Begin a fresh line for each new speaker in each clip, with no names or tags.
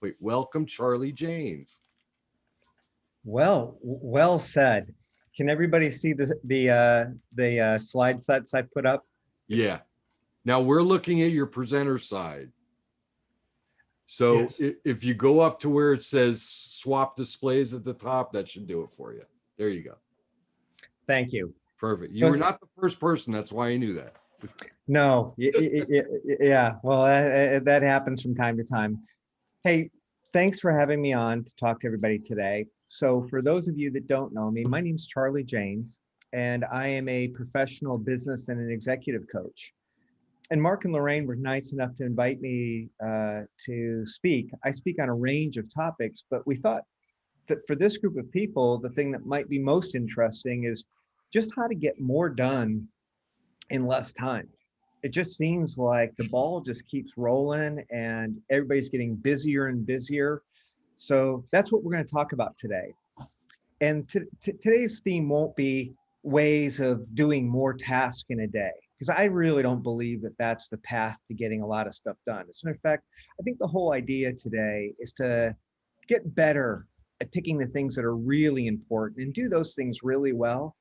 Wait, welcome, Charlie Janes.
Well said. Can everybody see the slide sets I put up?
Yeah. Now we're looking at your presenter side. So
Yes.
if you go up to where it says swap displays at the top, that should do it for you. There you go.
Thank you.
Perfect. You were not the first person. That's why I knew that.
No, yeah. Well, that happens from time to time. Hey, thanks for having me on to talk to everybody today. So for those of you that don't know me, my name's Charlie Janes, and I am a professional business and an executive coach. And Mark and Lorraine were nice enough to invite me to speak. I speak on a range of topics, but we thought that for this group of people, the thing that might be most interesting is just how to get more done in less time. It just seems like the ball just keeps rolling and everybody's getting busier and busier. So that's what we're going to talk about today. And today's theme won't be ways of doing more tasks in a day, because I really don't believe that that's the path to getting a lot of stuff done. As a matter of fact, I think the whole idea today is to get better at picking the things that are really important and do those things really well,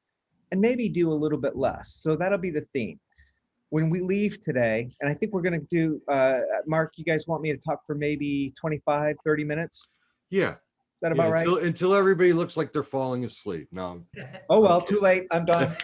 and maybe do a little bit less. So that'll be the theme. When we leave today, and I think we're going to do, Mark, you guys want me to talk for maybe 25, 30 minutes?
Yeah.
Is that about right?
Until everybody looks like they're falling asleep. No.
Oh, well, too late. I'm done.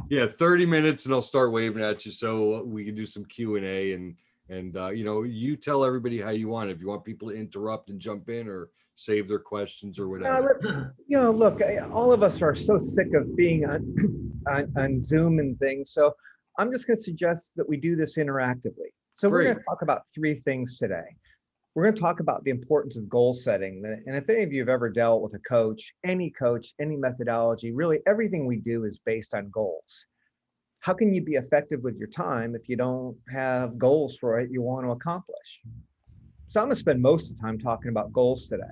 Yeah, 30 minutes and I'll start waving at you so we can do some Q&A and you tell everybody how you want. If you want people to interrupt and jump in or save their questions or whatever.
Look, all of us are so sick of being on Zoom and things. So I'm just going to suggest that we do this interactively. So we're going to talk about three things today. We're going to talk about the importance of goal setting. And if any of you have ever dealt with a coach, any methodology, really everything we do is based on goals. How can you be effective with your time if you don't have goals for it you want to accomplish? So I'm going to spend most of the time talking about goals today,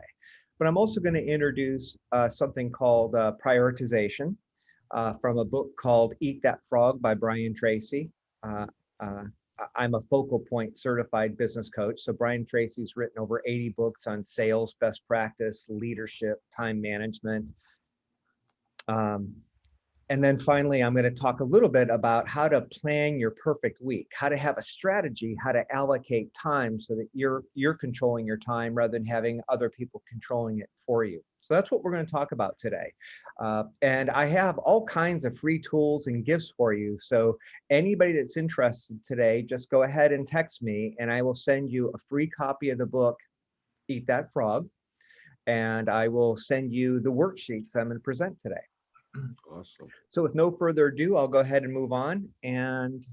but I'm also going to introduce something called prioritization from a book called Eat That Frog by Brian Tracy. I'm a Focal Point certified business coach. So Brian Tracy's written over 80 books on sales, best practice, leadership, time management. And then finally, I'm going to talk a little bit about how to plan your perfect week, how to have a strategy, how to allocate time so that you're controlling your time rather than having other people controlling it for you. So that's what we're going to talk about today. And I have all kinds of free tools and gifts for you. So anybody that's interested today, just go ahead and text me and I will send you a free copy of the book, Eat That Frog. And I will send you the worksheets I'm going to present today.
Awesome.
So with no further ado, I'll go ahead and move on. And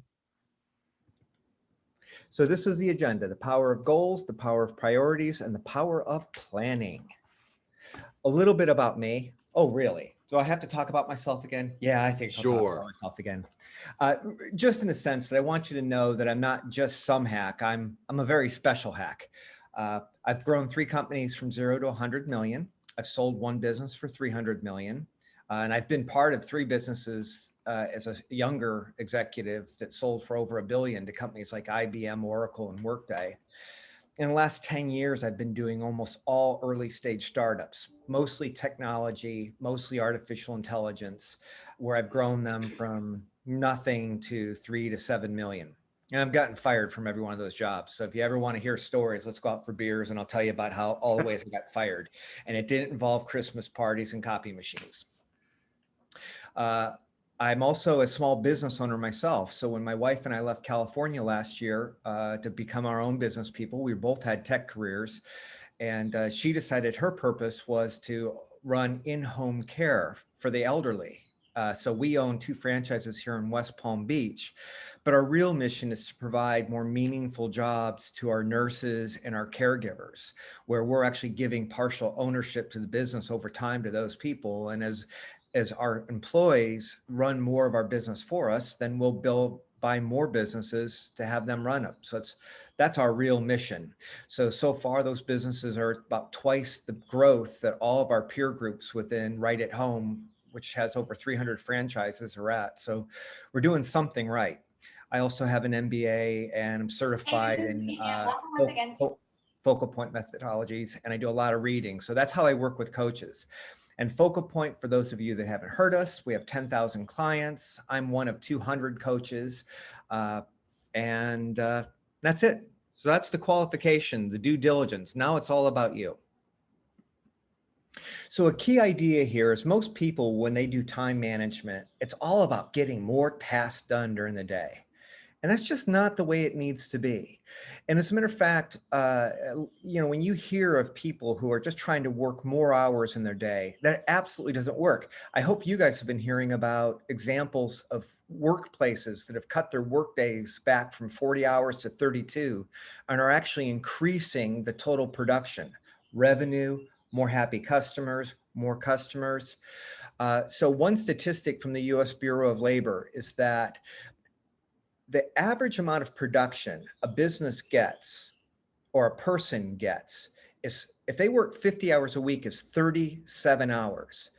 so this is the agenda: the power of goals, the power of priorities, and the power of planning. A little bit about me. Oh, really? Do I have to talk about myself again? Yeah, I think I'll talk about myself again. Just in the sense that I want you to know that I'm not just some hack. I'm a very special hack. I've grown 3 companies from 0 to 100 million. I've sold 1 business for 300 million. And I've been part of 3 businesses as a younger executive that sold for over $1 billion to companies like IBM, Oracle, and Workday. In the last 10 years, I've been doing almost all early stage startups, mostly technology, mostly artificial intelligence, where I've grown them from nothing to 3 to 7 million. And I've gotten fired from every one of those jobs. So if you ever want to hear stories, let's go out for beers and I'll tell you about how all the ways I got fired. And it didn't involve Christmas parties and copy machines. I'm also a small business owner myself. So when my wife and I left California last year to become our own business people, we both had tech careers. And she decided her purpose was to run in-home care for the elderly. So we own 2 franchises here in West Palm Beach, but our real mission is to provide more meaningful jobs to our nurses and our caregivers, where we're actually giving partial ownership to the business over time to those people. And as our employees run more of our business for us, then we'll buy more businesses to have them run them. So that's our real mission. So far, those businesses are about twice the growth that all of our peer groups within Right at Home, which has over 300 franchises, are at. So we're doing something right. I also have an MBA and I'm certified in focal point methodologies, and I do a lot of reading. So that's how I work with coaches. And Focal Point, for those of you that haven't heard us, we have 10,000 clients. I'm one of 200 coaches. And that's it. So that's the qualification, the due diligence. Now it's all about you. So a key idea here is most people, when they do time management, it's all about getting more tasks done during the day. And that's just not the way it needs to be. And as a matter of fact, when you hear of people who are just trying to work more hours in their day, that absolutely doesn't work. I hope you guys have been hearing about examples of workplaces that have cut their work days back from 40 hours to 32 and are actually increasing the total production, revenue, more happy customers, more customers. So one statistic from the US Bureau of Labor is that the average amount of production a business gets or a person gets is, if they work 50 hours a week, is 37 hours.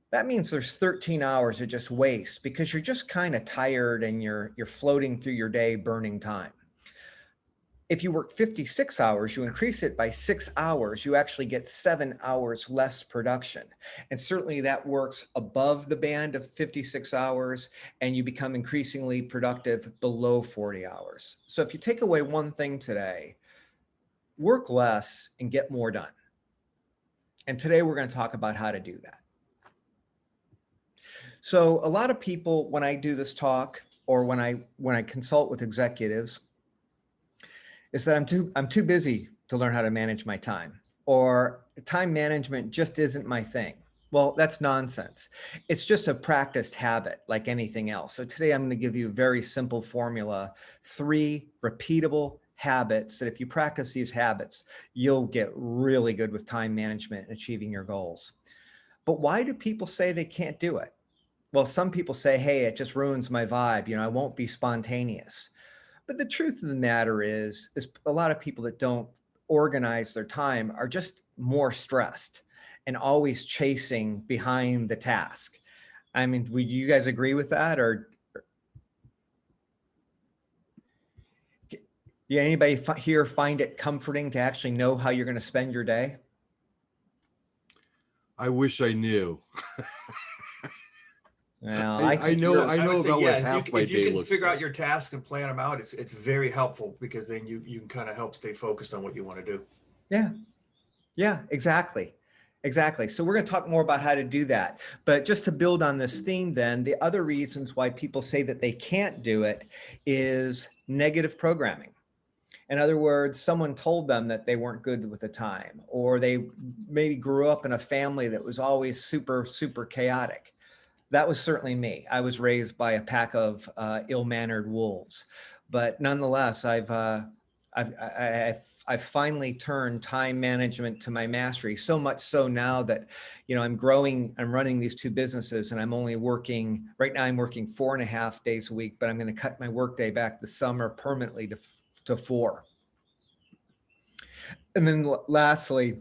That means there's 13 hours of just waste because you're just kind of tired and you're floating through your day burning time. If you work 56 hours, you increase it by 6 hours, you actually get 7 hours less production. And certainly that works above the band of 56 hours, and you become increasingly productive below 40 hours. So if you take away one thing today, work less and get more done. And today we're going to talk about how to do that. So a lot of people, when I do this talk or when I consult with executives, is that I'm too busy to learn how to manage my time, or time management just isn't my thing. Well, that's nonsense. It's just a practiced habit like anything else. So today I'm going to give you a very simple formula, 3 repeatable habits that if you practice these habits, you'll get really good with time management and achieving your goals. But why do people say they can't do it? Well, some people say, hey, it just ruins my vibe. I won't be spontaneous. But the truth of the matter is a lot of people that don't organize their time are just more stressed and always chasing behind the task. I mean, would you guys agree with that? Or yeah, anybody here find it comforting to actually know how you're going to spend your day?
I wish I knew.
Well,
I know about what half my
if you
day
can
looks
figure
like.
out your tasks and plan them out, it's very helpful, because then you can kind of help stay focused on what you want to do.
Yeah, exactly. So we're going to talk more about how to do that. But just to build on this theme then, the other reasons why people say that they can't do it is negative programming. In other words, someone told them that they weren't good with the time, or they maybe grew up in a family that was always super, super chaotic. That was certainly me. I was raised by a pack of ill-mannered wolves, but nonetheless, I've finally turned time management to my mastery. So much so now that I'm running these 2 businesses, and I'm only working right now. I'm working 4.5 days a week, but I'm going to cut my workday back this summer permanently to 4. And then lastly,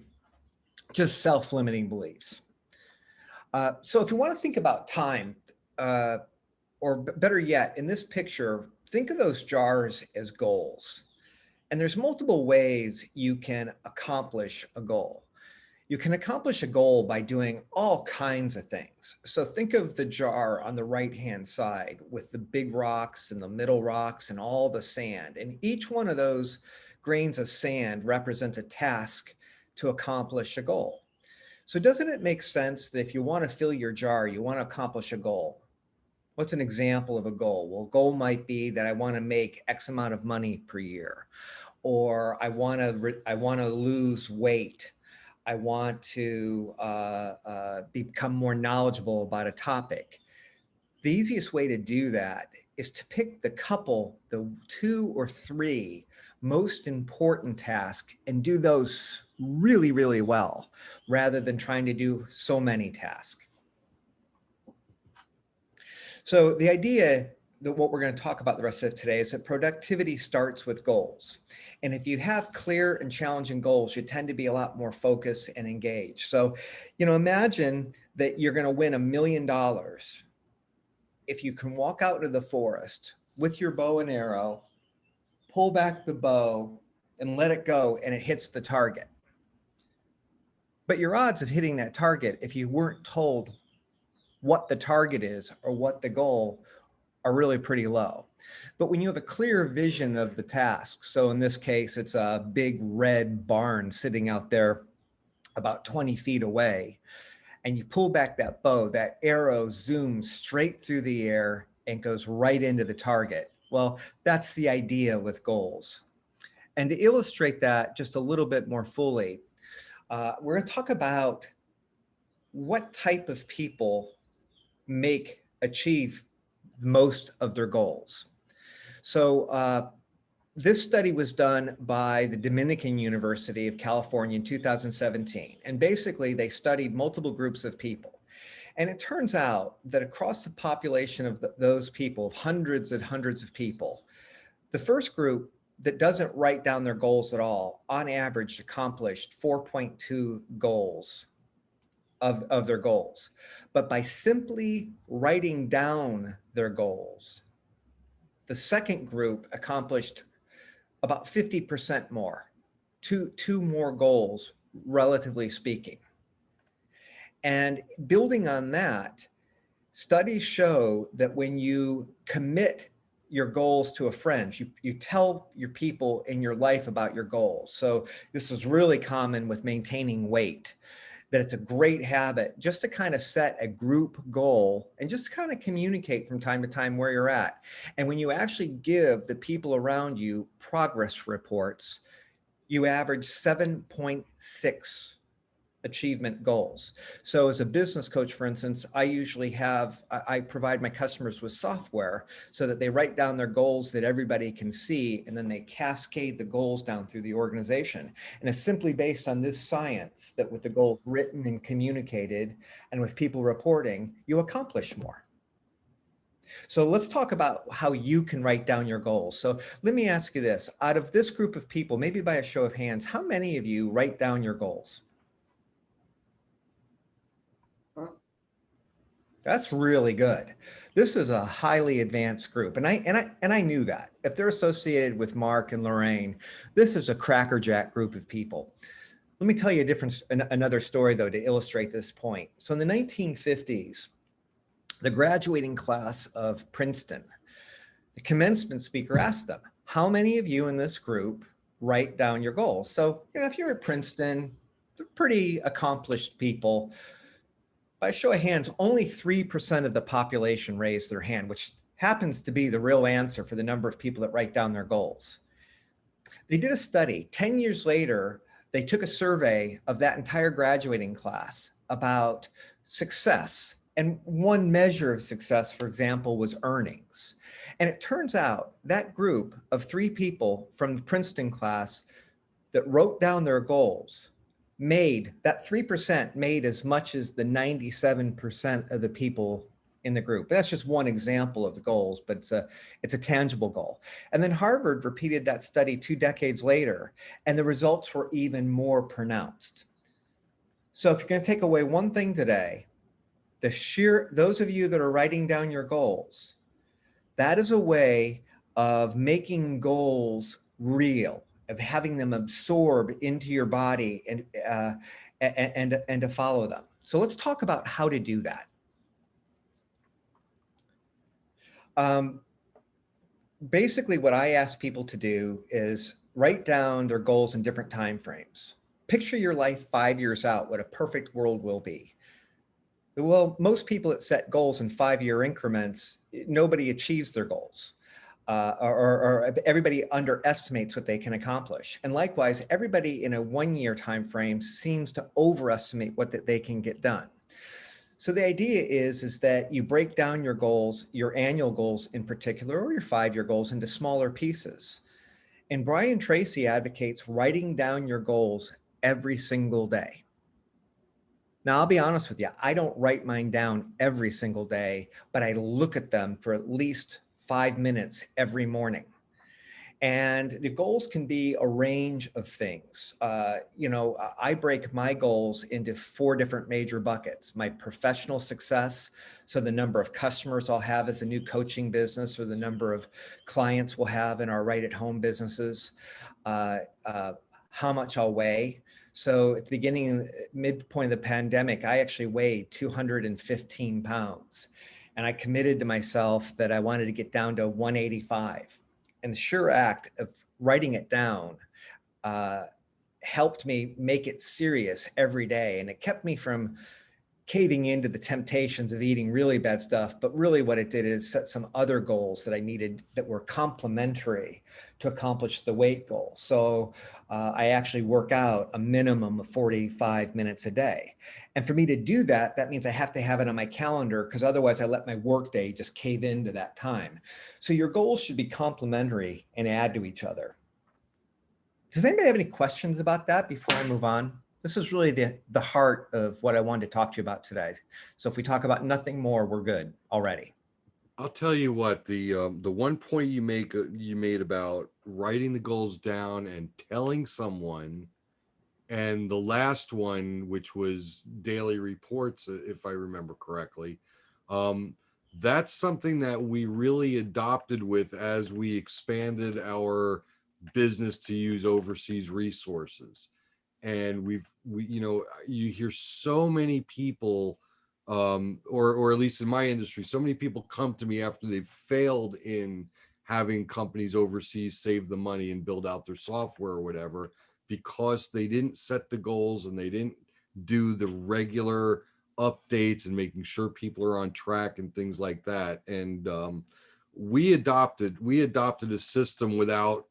just self-limiting beliefs. So if you want to think about time, or better yet, in this picture, think of those jars as goals. And there's multiple ways you can accomplish a goal. You can accomplish a goal by doing all kinds of things. So think of the jar on the right-hand side with the big rocks and the middle rocks and all the sand. And each one of those grains of sand represents a task to accomplish a goal. So doesn't it make sense that if you want to fill your jar, you want to accomplish a goal? What's an example of a goal? Well, a goal might be that I want to make X amount of money per year, or I want to lose weight. I want to become more knowledgeable about a topic. The easiest way to do that is to pick the 2 or 3 most important tasks and do those really, really well, rather than trying to do so many tasks. So the idea that what we're going to talk about the rest of today is that productivity starts with goals. And if you have clear and challenging goals, you tend to be a lot more focused and engaged. So, imagine that you're going to win $1 million. If you can walk out into the forest with your bow and arrow, pull back the bow, and let it go and it hits the target. But your odds of hitting that target, if you weren't told what the target is or what the goal, are really pretty low. But when you have a clear vision of the task, so in this case, it's a big red barn sitting out there about 20 feet away, and you pull back that bow, that arrow zooms straight through the air and goes right into the target. Well, that's the idea with goals. And to illustrate that just a little bit more fully, we're going to talk about what type of people achieve most of their goals. So this study was done by the Dominican University of California in 2017. And basically they studied multiple groups of people. And it turns out that across the population of those people, hundreds and hundreds of people, the first group that doesn't write down their goals at all, on average accomplished 4.2 goals of their goals. But by simply writing down their goals, the second group accomplished about 50% more, two more goals, relatively speaking. And building on that, studies show that when you commit your goals to a friend, you tell your people in your life about your goals. So this is really common with maintaining weight, that it's a great habit just to kind of set a group goal and just kind of communicate from time to time where you're at. And when you actually give the people around you progress reports, you average 7.6 achievement goals. So as a business coach, for instance, I provide my customers with software so that they write down their goals that everybody can see, and then they cascade the goals down through the organization. And it's simply based on this science that with the goals written and communicated and with people reporting, you accomplish more. So let's talk about how you can write down your goals. So let me ask you this, out of this group of people, maybe by a show of hands, how many of you write down your goals? That's really good. This is a highly advanced group. And I knew that. If they're associated with Mark and Lorraine, this is a crackerjack group of people. Let me tell you another story though, to illustrate this point. So in the 1950s, the graduating class of Princeton, the commencement speaker asked them, how many of you in this group write down your goals? So, if you're at Princeton, they're pretty accomplished people. By a show of hands, only 3% of the population raised their hand, which happens to be the real answer for the number of people that write down their goals. They did a study. 10 years later, they took a survey of that entire graduating class about success. And one measure of success, for example, was earnings. And it turns out that group of 3 people from the Princeton class that wrote down their goals that 3% made as much as the 97% of the people in the group. That's just one example of the goals, but it's a tangible goal. And then Harvard repeated that study 2 decades later, and the results were even more pronounced. So if you're going to take away one thing today, those of you that are writing down your goals, that is a way of making goals real, of having them absorb into your body and to follow them. So let's talk about how to do that. Basically, what I ask people to do is write down their goals in different time frames. Picture your life 5 years out, what a perfect world will be. Well, most people that set goals in 5-year increments, nobody achieves their goals. Or everybody underestimates what they can accomplish. And likewise, everybody in a 1-year time frame seems to overestimate what they can get done. So the idea is that you break down your goals, your annual goals in particular, or your 5-year goals into smaller pieces. And Brian Tracy advocates writing down your goals every single day. Now, I'll be honest with you, I don't write mine down every single day, but I look at them for at least 5 minutes every morning. And the goals can be a range of things. I break my goals into 4 different major buckets. My professional success, so the number of customers I'll have as a new coaching business, or the number of clients we'll have in our right at home businesses, how much I'll weigh. So at the beginning, midpoint of the pandemic, I actually weighed 215 pounds. And I committed to myself that I wanted to get down to 185. And the sure act of writing it down helped me make it serious every day. And it kept me from caving into the temptations of eating really bad stuff. But really what it did is set some other goals that I needed that were complementary to accomplish the weight goal. So I actually work out a minimum of 45 minutes a day. And for me to do that, that means I have to have it on my calendar, because otherwise I let my workday just cave into that time. So your goals should be complementary and add to each other. Does anybody have any questions about that before I move on? This is really the heart of what I wanted to talk to you about today. So if we talk about nothing more, we're good already.
I'll tell you what, the one point you made about writing the goals down and telling someone, and the last one, which was daily reports, if I remember correctly, that's something that we really adopted with as we expanded our business to use overseas resources. And you hear so many people, or at least in my industry, so many people come to me after they've failed in having companies overseas save the money and build out their software or whatever, because they didn't set the goals and they didn't do the regular updates and making sure people are on track and things like that. And we adopted a system without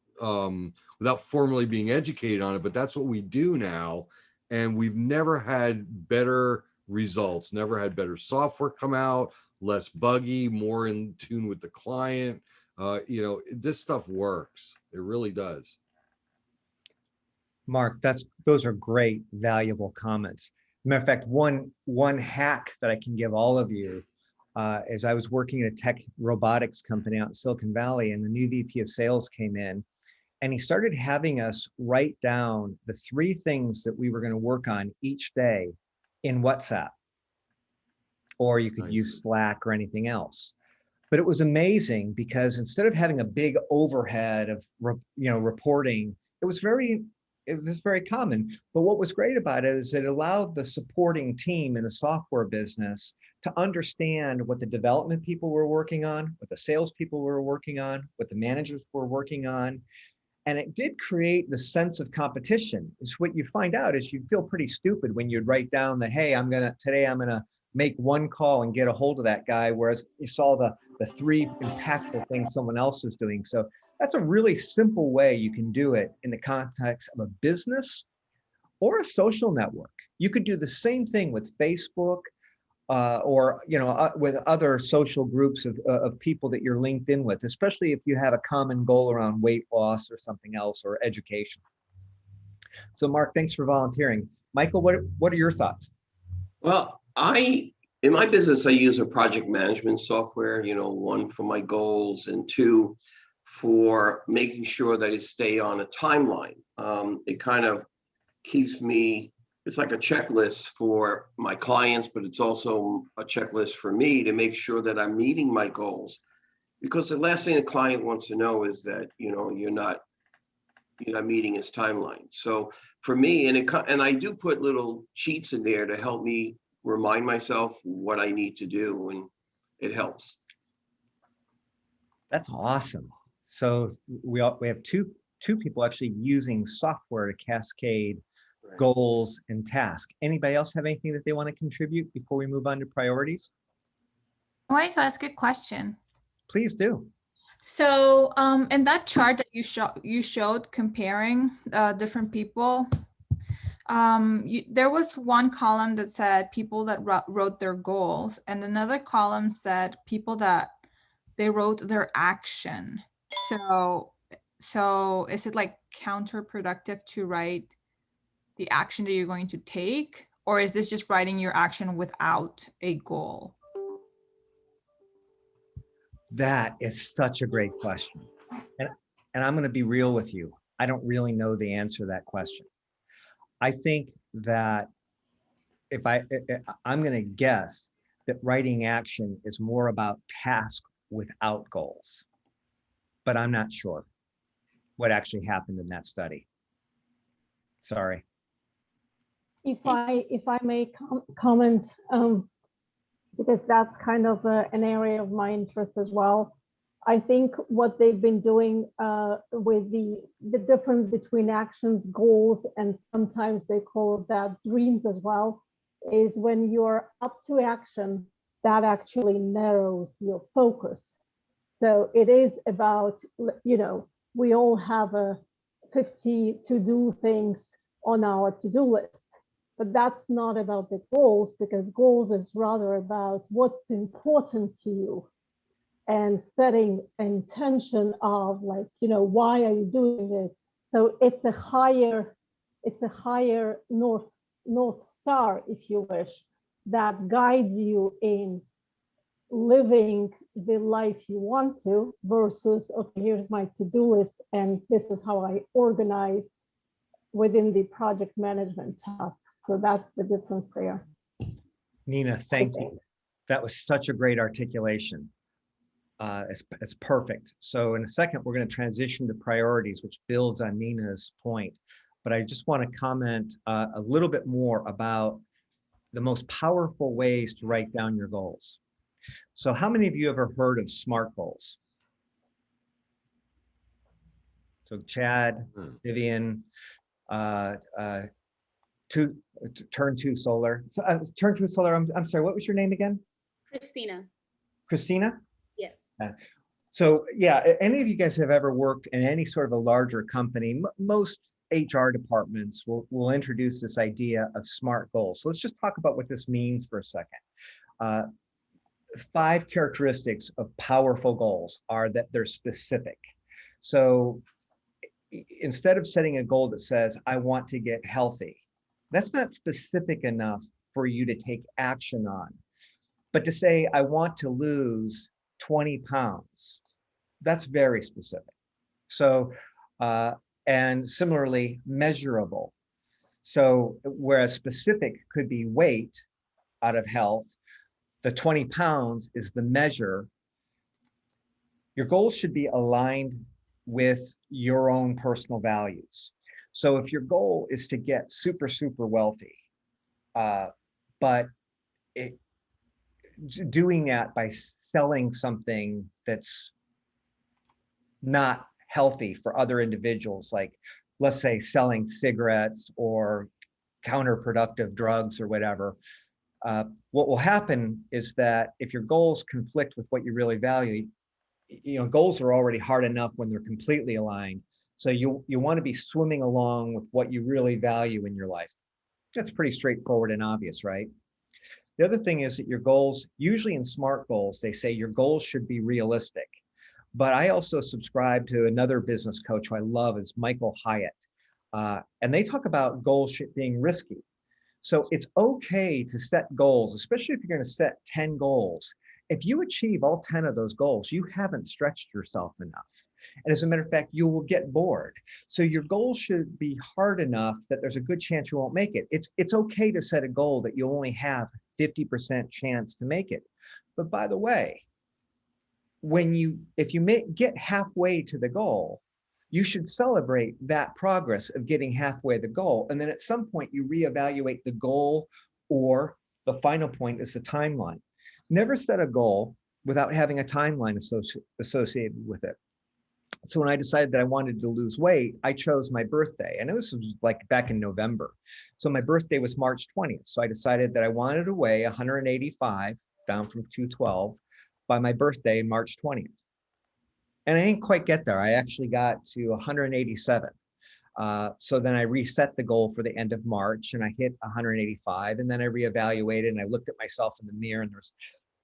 formally being educated on it, but that's what we do now. And we've never had better results, never had better software come out, less buggy, more in tune with the client. This stuff works. It really does.
Mark, those are great, valuable comments. Matter of fact, one hack that I can give all of you is I was working at a tech robotics company out in Silicon Valley, and the new VP of sales came in, and he started having us write down the 3 things that we were going to work on each day in WhatsApp, or you could use Slack or anything else. But it was amazing, because instead of having a big overhead of reporting, it was very common. But what was great about it is it allowed the supporting team in the software business to understand what the development people were working on, what the salespeople were working on, what the managers were working on. And it did create the sense of competition. It's what you find out is you feel pretty stupid when you'd write down that, hey, today I'm gonna make 1 call and get a hold of that guy, whereas you saw the 3 impactful things someone else was doing. So that's a really simple way you can do it in the context of a business or a social network. You could do the same thing with Facebook, or with other social groups of people that you're linked in with, especially if you have a common goal around weight loss or something else, or education. So Mark, thanks for volunteering. Michael, what are your thoughts?
Well, in my business, I use a project management software, 1 for my goals and 2 for making sure that I stay on a timeline. It kind of keeps me, it's like a checklist for my clients, but it's also a checklist for me to make sure that I'm meeting my goals. Because the last thing a client wants to know is that, you're not meeting his timeline. So for me, and I do put little cheats in there to help me remind myself what I need to do, and it helps.
That's awesome. So we have two people actually using software to cascade goals and tasks. Anybody else have anything that they want to contribute before we move on to priorities?
I wanted to ask a question.
Please do.
So in that chart that you showed comparing different people, there was one column that said people that wrote their goals, and another column said people that they wrote their action. So is it like counterproductive to write the action that you're going to take, or is this just writing your action without a goal?
That is such a great question. And and I'm going to be real with you, I don't really know the answer to that question. I think that if I'm going to guess that writing action is more about task without goals, but I'm not sure what actually happened in that study. Sorry.
If I may comment, because that's kind of an area of my interest as well. I think what they've been doing with the difference between actions, goals, and sometimes they call that dreams as well, is when you're up to action, that actually narrows your focus. So it is about, we all have a 50 to-do things on our to-do list. But that's not about the goals, because goals is rather about what's important to you and setting intention of, like, why are you doing it? So it's a higher North Star, if you wish, that guides you in living the life you want to, versus, okay, here's my to-do list and this is how I organize within the project management task. So that's the difference there.
Nina, thank you. That was such a great articulation. It's perfect. So in a second, we're going to transition to priorities, which builds on Nina's point. But I just want to comment a little bit more about the most powerful ways to write down your goals. So how many of you ever heard of SMART goals? So Chad, Vivian, Turn 2 Solar. So, Turn 2 Solar, I'm sorry, what was your name again?
Christina.
Christina?
Yes.
So yeah, any of you guys have ever worked in any sort of a larger company, most HR departments will introduce this idea of SMART goals. So let's just talk about what this means for a second. 5 characteristics of powerful goals are that they're specific. So instead of setting a goal that says, I want to get healthy, that's not specific enough for you to take action on. But to say, I want to lose 20 pounds, that's very specific. So, and similarly, measurable. So whereas specific could be weight out of health, the 20 pounds is the measure. Your goals should be aligned with your own personal values. So if your goal is to get super, super wealthy, but doing that by selling something that's not healthy for other individuals, like let's say selling cigarettes or counterproductive drugs or whatever, what will happen is that if your goals conflict with what you really value, goals are already hard enough when they're completely aligned. So you want to be swimming along with what you really value in your life. That's pretty straightforward and obvious, right? The other thing is that your goals, usually in SMART goals, they say your goals should be realistic. But I also subscribe to another business coach who I love, is Michael Hyatt. And they talk about goals being risky. So it's okay to set goals, especially if you're going to set 10 goals. If you achieve all 10 of those goals, you haven't stretched yourself enough. And as a matter of fact, you will get bored. So your goal should be hard enough that there's a good chance you won't make it. It's okay to set a goal that you only have 50% chance to make it. But by the way, if you get halfway to the goal, you should celebrate that progress of getting halfway the goal. And then at some point you reevaluate the goal, or the final point is the timeline. Never set a goal without having a timeline associated with it. So when I decided that I wanted to lose weight, I chose my birthday, and it was like back in November. So my birthday was March 20th. So I decided that I wanted to weigh 185, down from 212, by my birthday, March 20th. And I didn't quite get there. I actually got to 187. So then I reset the goal for the end of March, and I hit 185, and then I reevaluated, and I looked at myself in the mirror, and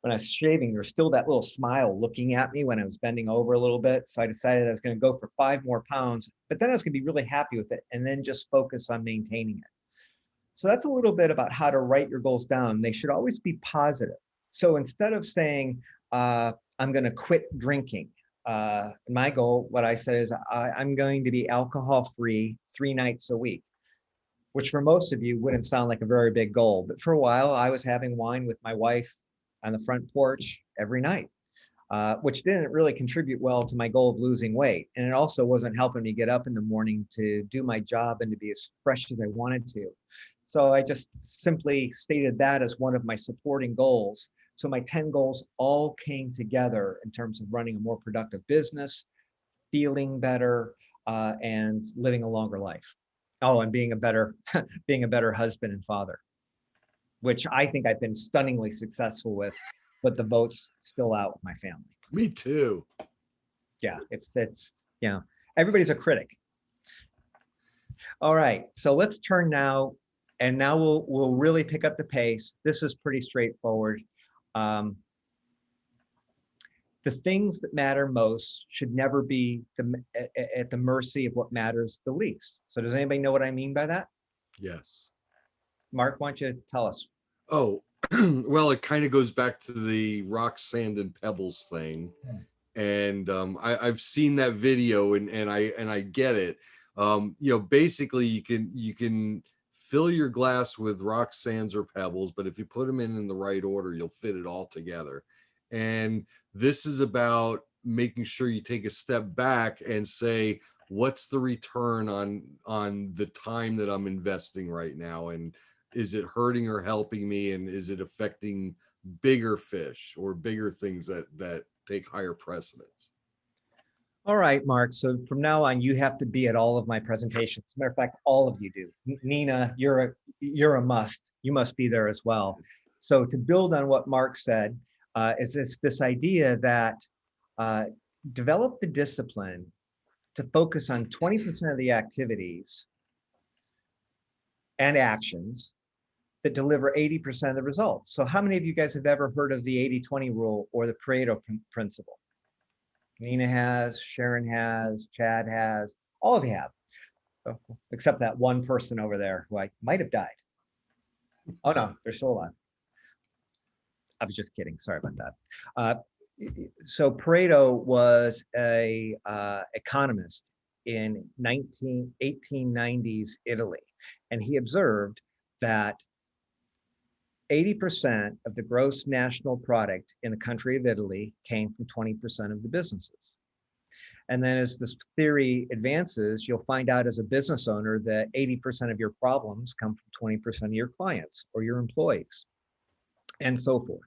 when I was shaving, there's still that little smile looking at me when I was bending over a little bit. So I decided I was going to go for 5 more pounds, but then I was going to be really happy with it and then just focus on maintaining it. So that's a little bit about how to write your goals down. They should always be positive. So instead of saying, I'm going to quit drinking, my goal, what I said is I'm going to be alcohol-free 3 nights a week, which for most of you wouldn't sound like a very big goal. But for a while, I was having wine with my wife on the front porch every night, which didn't really contribute well to my goal of losing weight. And it also wasn't helping me get up in the morning to do my job and to be as fresh as I wanted to. So I just simply stated that as one of my supporting goals. So my 10 goals all came together in terms of running a more productive business, feeling better, and living a longer life. Oh, and being a better husband and father, which I think I've been stunningly successful with, but the vote's still out with my family.
Me too.
Yeah, it's everybody's a critic. All right, so let's turn now, and now we'll really pick up the pace. This is pretty straightforward. The things that matter most should never be at the mercy of what matters the least. So does anybody know what I mean by that?
Yes.
Mark, why don't you tell us?
Oh, well, it kind of goes back to the rock, sand, and pebbles thing. And I've seen that video and I get it. Basically you can fill your glass with rock, sands, or pebbles, but if you put them in the right order, you'll fit it all together. And this is about making sure you take a step back and say, what's the return on the time that I'm investing right now? And is it hurting or helping me? And is it affecting bigger fish or bigger things that take higher precedence?
All right, Mark. So from now on, you have to be at all of my presentations. As a matter of fact, all of you do. Nina, you're a must. You must be there as well. So to build on what Mark said, is this idea that develop the discipline to focus on 20% of the activities and actions that deliver 80% of the results. So how many of you guys have ever heard of the 80-20 rule or the Pareto principle? Nina has, Sharon has, Chad has, all of you have, except that one person over there who I might have died. Oh no, they're still alive. I was just kidding, sorry about that. So Pareto was a economist in 1890s Italy, and he observed that 80% of the gross national product in the country of Italy came from 20% of the businesses. And then as this theory advances, you'll find out as a business owner that 80% of your problems come from 20% of your clients or your employees, and so forth.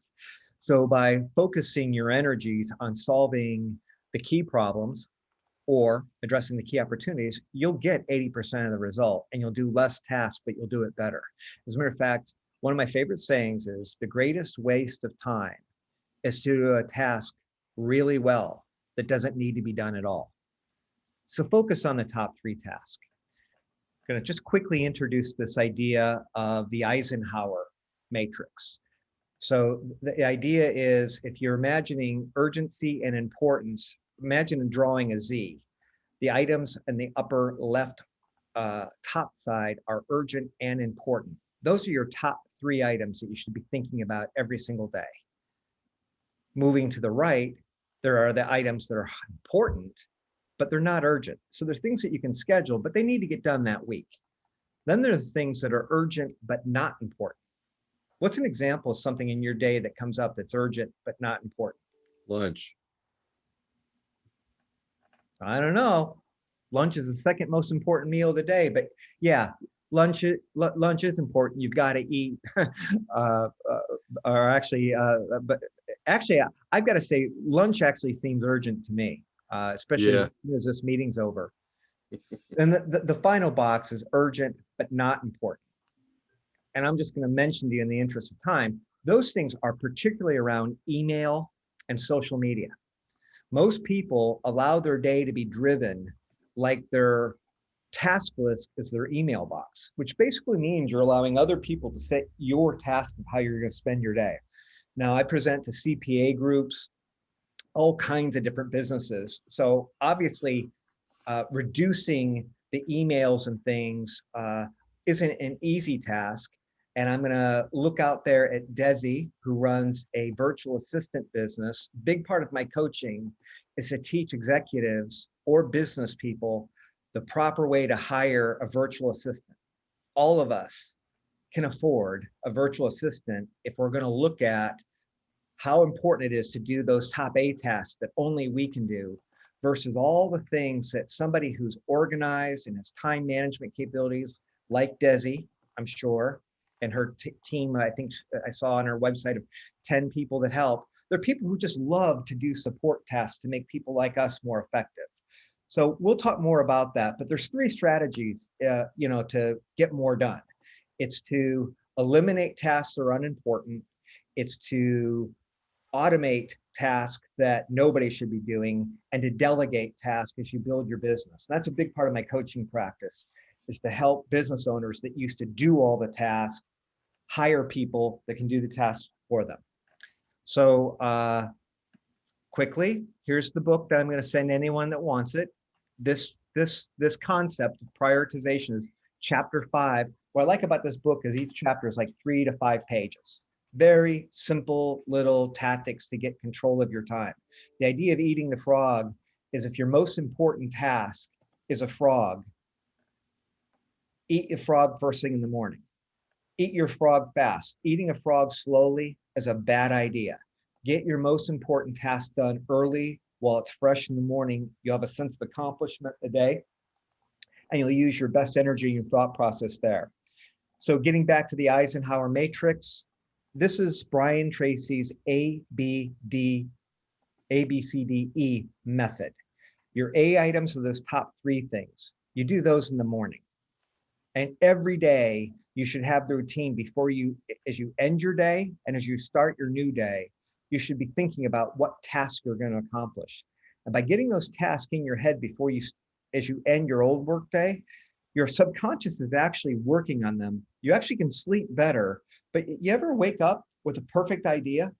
So by focusing your energies on solving the key problems or addressing the key opportunities, you'll get 80% of the result, and you'll do less tasks, but you'll do it better. As a matter of fact, one of my favorite sayings is the greatest waste of time is to do a task really well that doesn't need to be done at all. So focus on the top 3 tasks. I'm going to just quickly introduce this idea of the Eisenhower matrix. So the idea is, if you're imagining urgency and importance, imagine drawing a Z. The items in the upper left top side are urgent and important. Those are your top 3 items that you should be thinking about every single day. Moving to the right, there are the items that are important, but they're not urgent. So there's things that you can schedule, but they need to get done that week. Then there are the things that are urgent, but not important. What's an example of something in your day that comes up that's urgent, but not important?
Lunch.
I don't know. Lunch is the second most important meal of the day, but yeah, lunch is important. You've got to eat, but actually, I've got to say, lunch actually seems urgent to me, especially as this meeting's over. And the final box is urgent, but not important. And I'm just going to mention to you in the interest of time, those things are particularly around email and social media. Most people allow their day to be driven like their task list is their email box, which basically means you're allowing other people to set your task of how you're going to spend your day. Now, I present to CPA groups, all kinds of different businesses. So obviously, reducing the emails and things isn't an easy task. And I'm going to look out there at Desi, who runs a virtual assistant business. Big part of my coaching is to teach executives or business people the proper way to hire a virtual assistant. All of us can afford a virtual assistant if we're going to look at how important it is to do those top A tasks that only we can do versus all the things that somebody who's organized and has time management capabilities like Desi, I'm sure, and her team, I think I saw on her website of 10 people that help. They're people who just love to do support tasks to make people like us more effective. So we'll talk more about that, but there's 3 strategies, to get more done. It's to eliminate tasks that are unimportant. It's to automate tasks that nobody should be doing, and to delegate tasks as you build your business. That's a big part of my coaching practice, is to help business owners that used to do all the tasks, hire people that can do the tasks for them. So quickly, here's the book that I'm going to send anyone that wants it. This concept of prioritization is chapter 5. What I like about this book is each chapter is like 3 to 5 pages. Very simple little tactics to get control of your time. The idea of eating the frog is if your most important task is a frog, eat your frog first thing in the morning. Eat your frog fast. Eating a frog slowly is a bad idea. Get your most important task done early while it's fresh in the morning. You'll have a sense of accomplishment a day, and you'll use your best energy and your thought process there. So getting back to the Eisenhower matrix, this is Brian Tracy's ABCDE method. Your A items are those top 3 things. You do those in the morning. And every day you should have the routine before you, as you end your day and as you start your new day, you should be thinking about what tasks you're going to accomplish. And by getting those tasks in your head before you, as you end your old work day, your subconscious is actually working on them. You actually can sleep better. But you ever wake up with a perfect idea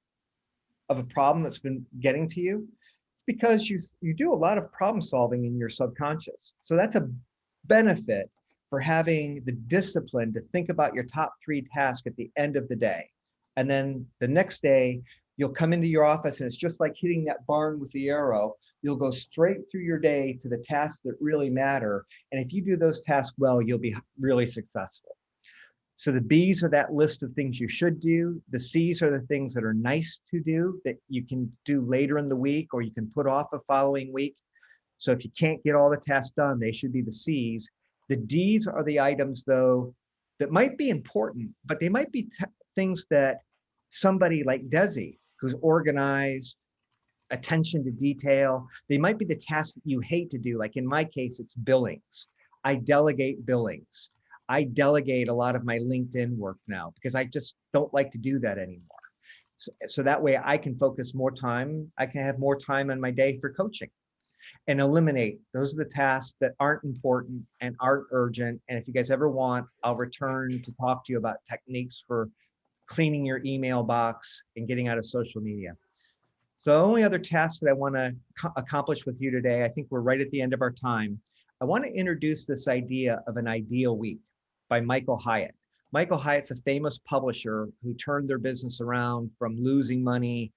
of a problem that's been getting to you? It's because you do a lot of problem solving in your subconscious. So that's a benefit for having the discipline to think about your top 3 tasks at the end of the day. And then the next day, you'll come into your office and it's just like hitting that barn with the arrow. You'll go straight through your day to the tasks that really matter. And if you do those tasks well, you'll be really successful. So the B's are that list of things you should do. The C's are the things that are nice to do that you can do later in the week or you can put off the following week. So if you can't get all the tasks done, they should be the C's. The D's are the items, though, that might be important, but they might be things that somebody like Desi, who's organized, attention to detail, they might be the tasks that you hate to do. Like in my case, it's billings. I delegate billings. I delegate a lot of my LinkedIn work now because I just don't like to do that anymore. So that way I can focus more time. I can have more time on my day for coaching and eliminate. Those are the tasks that aren't important and aren't urgent. And if you guys ever want, I'll return to talk to you about techniques for cleaning your email box and getting out of social media. So the only other task that I want to accomplish with you today, I think we're right at the end of our time. I want to introduce this idea of an ideal week by Michael Hyatt. Michael Hyatt's a famous publisher who turned their business around from losing money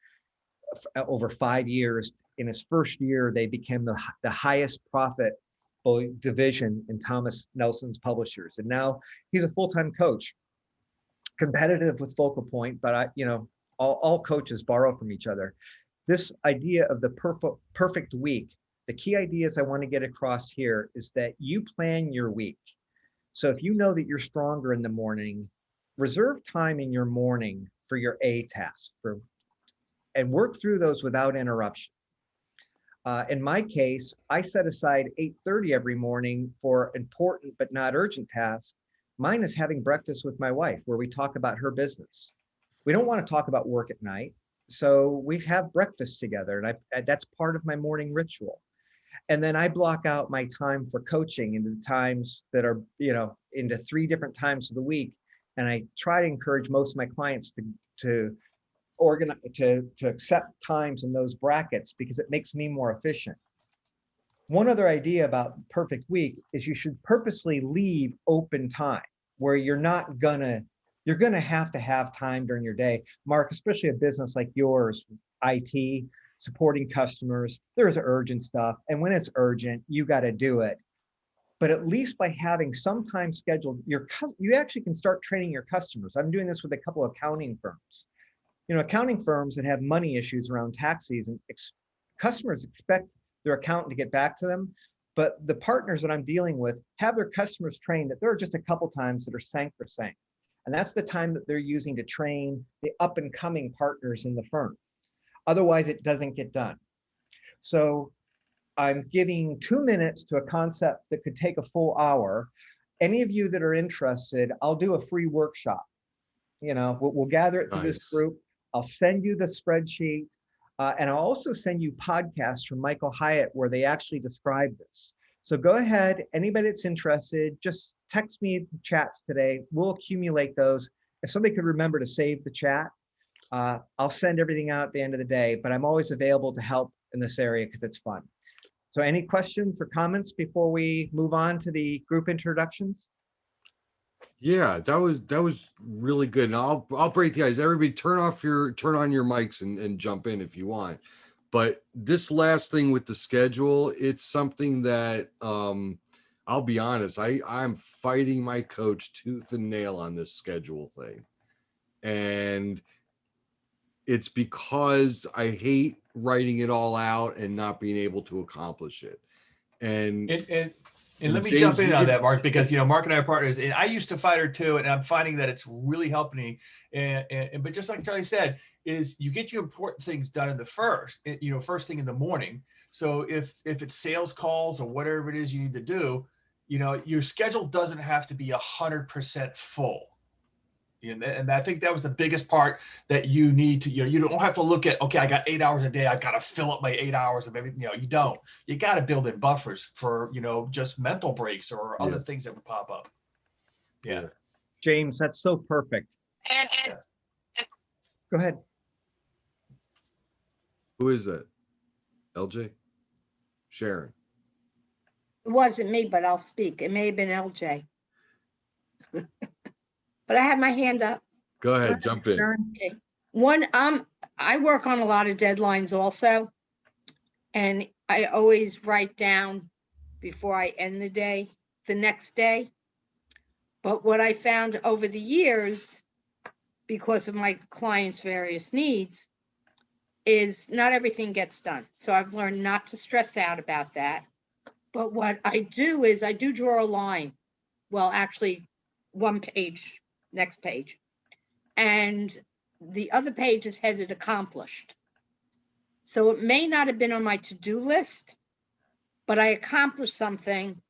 over 5 years. In his first year, they became the highest profit division in Thomas Nelson's publishers. And now he's a full-time coach, competitive with Focal Point, but all coaches borrow from each other. This idea of the perfect week, the key ideas I want to get across here is that you plan your week. So if you know that you're stronger in the morning, reserve time in your morning for your A task and work through those without interruption. In my case, I set aside 8:30 every morning for important but not urgent tasks. Mine is having breakfast with my wife where we talk about her business. We don't want to talk about work at night. So we have breakfast together and that's part of my morning ritual. And then I block out my time for coaching into the times that are, into 3 different times of the week. And I try to encourage most of my clients to organize, to accept times in those brackets because it makes me more efficient. One other idea about perfect week is you should purposely leave open time where you're not gonna you're going to have time during your day. Mark, especially a business like yours, IT, supporting customers, there's urgent stuff. And when it's urgent, you got to do it. But at least by having some time scheduled, you actually can start training your customers. I'm doing this with a couple of accounting firms. Accounting firms that have money issues around tax season, customers expect their accountant to get back to them. But the partners that I'm dealing with have their customers trained that there are just a couple times that are sacrosanct. And that's the time that they're using to train the up and coming partners in the firm. Otherwise, it doesn't get done. So I'm giving 2 minutes to a concept that could take a full hour. Any of you that are interested, I'll do a free workshop. We'll gather it to this
Nice.
group. I'll send you the spreadsheet. And I'll also send you podcasts from Michael Hyatt where they actually describe this. So go ahead, anybody that's interested, just text me the chats today. We'll accumulate those. If somebody could remember to save the chat, I'll send everything out at the end of the day, but I'm always available to help in this area because it's fun. So any questions or comments before we move on to the group introductions?
Yeah, that was really good. And I'll break the ice. Everybody turn on your mics and jump in if you want. But this last thing with the schedule, it's something that I'll be honest, I'm fighting my coach tooth and nail on this schedule thing. And it's because I hate writing it all out and not being able to accomplish it. And
And let me
James,
jump in
you
on
could-
that, Mark, because Mark and I are partners, and I used to fight her too, and I'm finding that it's really helping me. But just like Charlie said, is you get your important things done in the first thing in the morning. So if it's sales calls or whatever it is you need to do, your schedule doesn't have to be 100% full. And I think that was the biggest part that you need to, you don't have to look at, okay, I got 8 hours a day. I've got to fill up my 8 hours of everything. You don't. You got to build in buffers for, just mental breaks or other things that would pop up. Yeah.
James, that's so perfect.
And
Go ahead.
who is that? LJ? Sharon.
it wasn't me, but I'll speak. It may have been LJ. But I have my hand up.
Go ahead, jump in.
Sharon?
One, I work on a lot of deadlines also. And I always write down before I end the day, the next day. But what I found over the years, because of my clients' various needs, is not everything gets done. So I've learned not to stress out about that. But what I do is I do draw a line. Well, actually, one page, next page. And the other page is headed accomplished. So it may not have been on my to-do list, but I accomplished something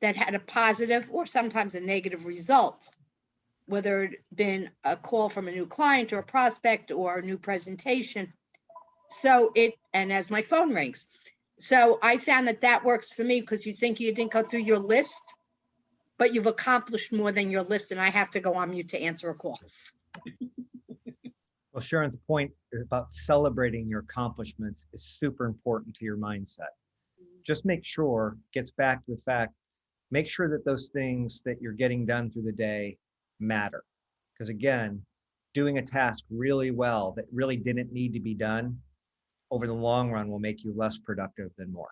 that had a positive or sometimes a negative result, whether it been a call from a new client or a prospect or a new presentation. So and as my phone rings. So I found that works for me because you think you didn't go through your list, but you've accomplished more than your list, and I have to go on mute to answer a call.
Well, Sharon's point about celebrating your accomplishments is super important to your mindset. Just make sure, gets back to the fact, make sure that those things that you're getting done through the day matter. Because again, doing a task really well that really didn't need to be done over the long run will make you less productive than more.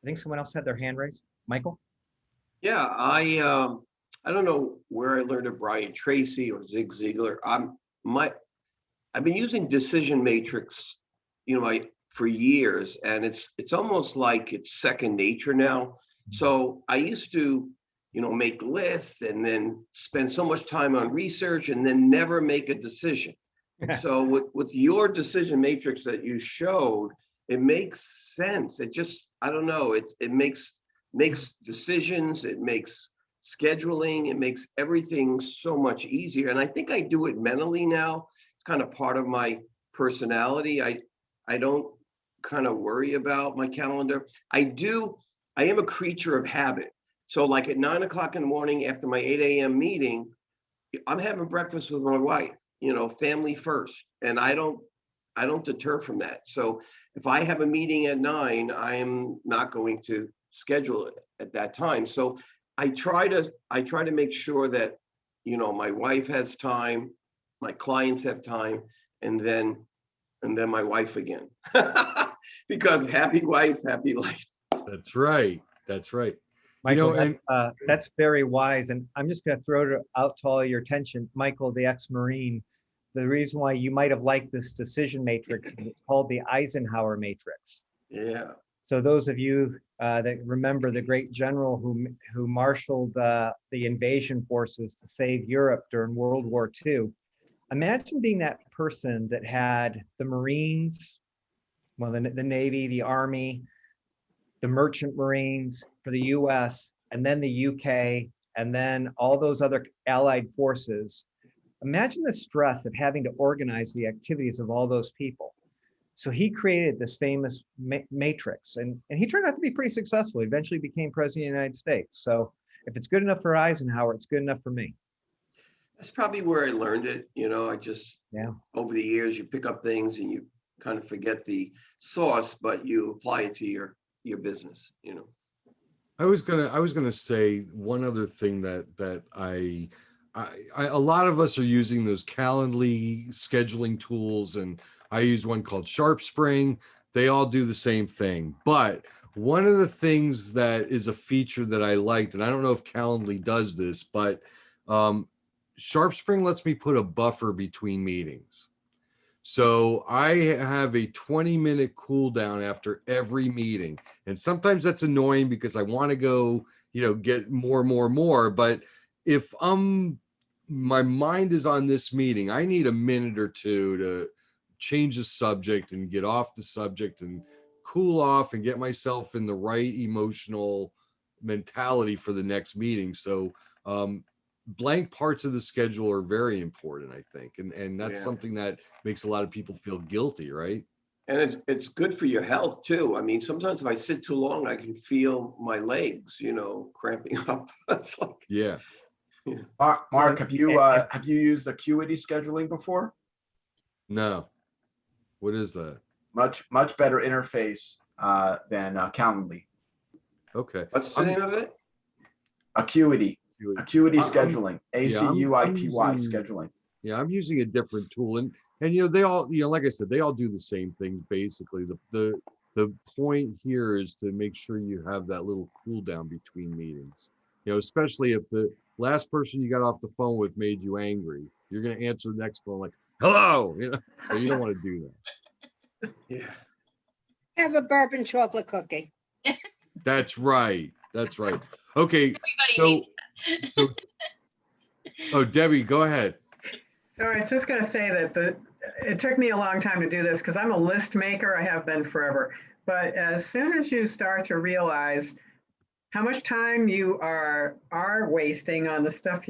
I think someone else had their hand raised. Michael?
Yeah, I don't know where I learned of Brian Tracy or Zig Ziglar. I've been using Decision Matrix, for years, and it's almost like it's second nature now. So I used to, make lists and then spend so much time on research and then never make a decision. So with your decision matrix that you showed, it makes sense. It just, I don't know, it makes decisions, it makes scheduling, it makes everything so much easier. And I think I do it mentally now. It's kind of part of my personality. I don't kind of worry about my calendar. I am a creature of habit. So like at 9 o'clock in the morning after my 8 a.m. meeting, I'm having breakfast with my wife, family first. And I don't deter from that. So if I have a meeting at 9, I am not going to schedule it at that time. So I try to make sure that, my wife has time, my clients have time, and then my wife again. Because happy wife, happy life.
That's right. That's right.
Michael,
and
that's very wise. And I'm just going to throw it out to all your attention. Michael, the ex-Marine, the reason why you might have liked this decision matrix is it's called the Eisenhower matrix.
Yeah.
So those of you that remember the great general who marshaled the invasion forces to save Europe during World War II, imagine being that person that had the Marines, well, the Navy, the Army, the Merchant Marines for the US, and then the UK, and then all those other allied forces. Imagine the stress of having to organize the activities of all those people. So he created this famous matrix, and he turned out to be pretty successful. He eventually became president of the United States. So if it's good enough for Eisenhower, it's good enough for me.
That's probably where I learned it. I just, over the years, you pick up things and you kind of forget the source, but you apply it to your business,
I was gonna say one other thing that I a lot of us are using those Calendly scheduling tools, and I use one called SharpSpring. They all do the same thing, but one of the things that is a feature that I liked, and I don't know if Calendly does this, but SharpSpring lets me put a buffer between meetings. So I have a 20-minute cooldown after every meeting. And sometimes that's annoying because I want to go, get more. But if my mind is on this meeting, I need a minute or two to change the subject and get off the subject and cool off and get myself in the right emotional mentality for the next meeting. So blank parts of the schedule are very important, I think. And that's something that makes a lot of people feel guilty, right?
And it's good for your health too. I mean, sometimes if I sit too long, I can feel my legs, cramping up. It's like,
Yeah.
Mark, have you used Acuity scheduling before?
No. What is that?
Much better interface than Calendly.
Okay.
What's the name of it?
Acuity scheduling, ACUITY
using-
scheduling.
Yeah, I'm using a different tool, and they all, like I said, they all do the same thing basically. The point here is to make sure you have that little cool down between meetings. Especially if the last person you got off the phone with made you angry, you're going to answer the next phone like, "Hello," so you don't want to do that.
Yeah.
Have a bourbon chocolate cookie.
That's right. That's right. Okay.
Everybody
So, oh, Debbie, go ahead.
So I was just going to say that it took me a long time to do this because I'm a list maker. I have been forever. But as soon as you start to realize how much time you are wasting on the stuff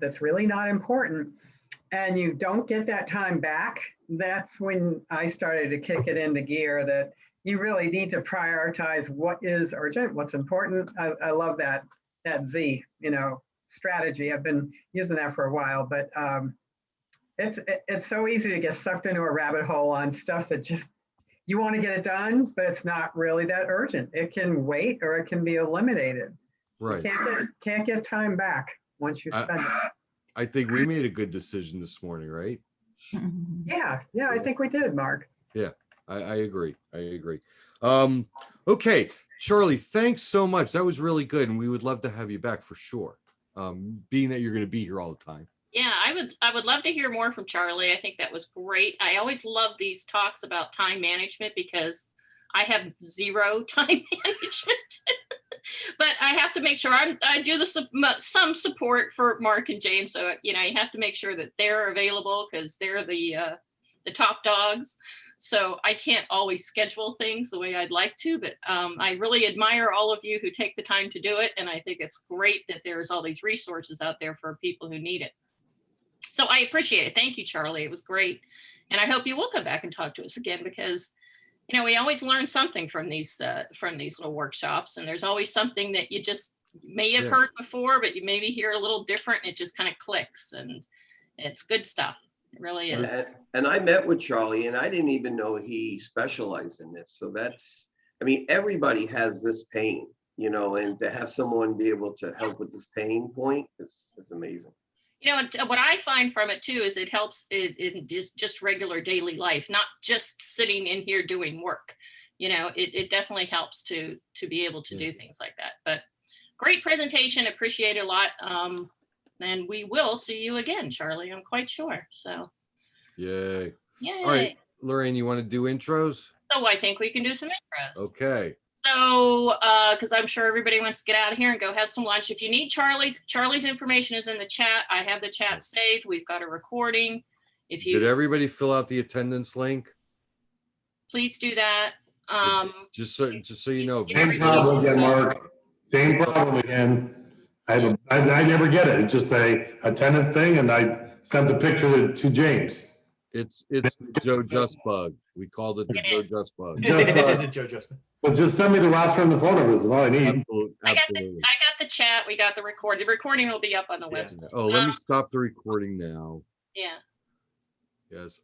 that's really not important, and you don't get that time back, that's when I started to kick it into gear that you really need to prioritize what is urgent, what's important. I love that Z, strategy. I've been using that for a while, but it's so easy to get sucked into a rabbit hole on stuff that just, you want to get it done, but it's not really that urgent. It can wait or it can be eliminated.
Right.
Can't get time back once you spend it.
I think we made a good decision this morning, right?
Yeah, I think we did, Mark.
Yeah, I agree. Okay, Charlie, thanks so much. That was really good, and we would love to have you back for sure. Being that you're going to be here all the time.
Yeah, I would love to hear more from Charlie. I think that was great. I always love these talks about time management because I have zero time management. But I have to make sure I do some support for Mark and James. So, you have to make sure that they're available because they're the top dogs. So I can't always schedule things the way I'd like to, but I really admire all of you who take the time to do it. And I think it's great that there's all these resources out there for people who need it. So I appreciate it. Thank you, Charlie. It was great. And I hope you will come back and talk to us again because, we always learn something from these little workshops. And there's always something that you just may have heard before, but you maybe hear a little different. And it just kind of clicks and it's good stuff. It really is.
And I met with Charlie and I didn't even know he specialized in this. So everybody has this pain, and to have someone be able to help with this pain point is amazing.
You know, and what I find from it too is it helps it is just regular daily life, not just sitting in here doing work. You know, it definitely helps to be able to do things like that. But great presentation, appreciate it a lot. And we will see you again, Charlie, I'm quite sure. So,
Yay.
yay.
All right, Lorraine, you want to do intros?
So I think we can do some intros.
Okay.
So, because I'm sure everybody wants to get out of here and go have some lunch. If you need Charlie's information is in the chat. I have the chat saved. We've got a recording. If
Did
you
everybody fill out the attendance link?
please do that.
Just so you know.
Same problem again, Mark. Same problem again. I never get it. It's just a attendance thing, and I sent the picture to James.
It's the Joe Just bug. We called it the Joe Just bug.
Just,
The Joe Just.
But just send me the roster and the phone numbers is all I need.
I got
Absolutely.
the chat. We got the recording. The recording will be up on the
Yeah.
website.
Oh, let me stop the recording now.
Yeah.
Yes.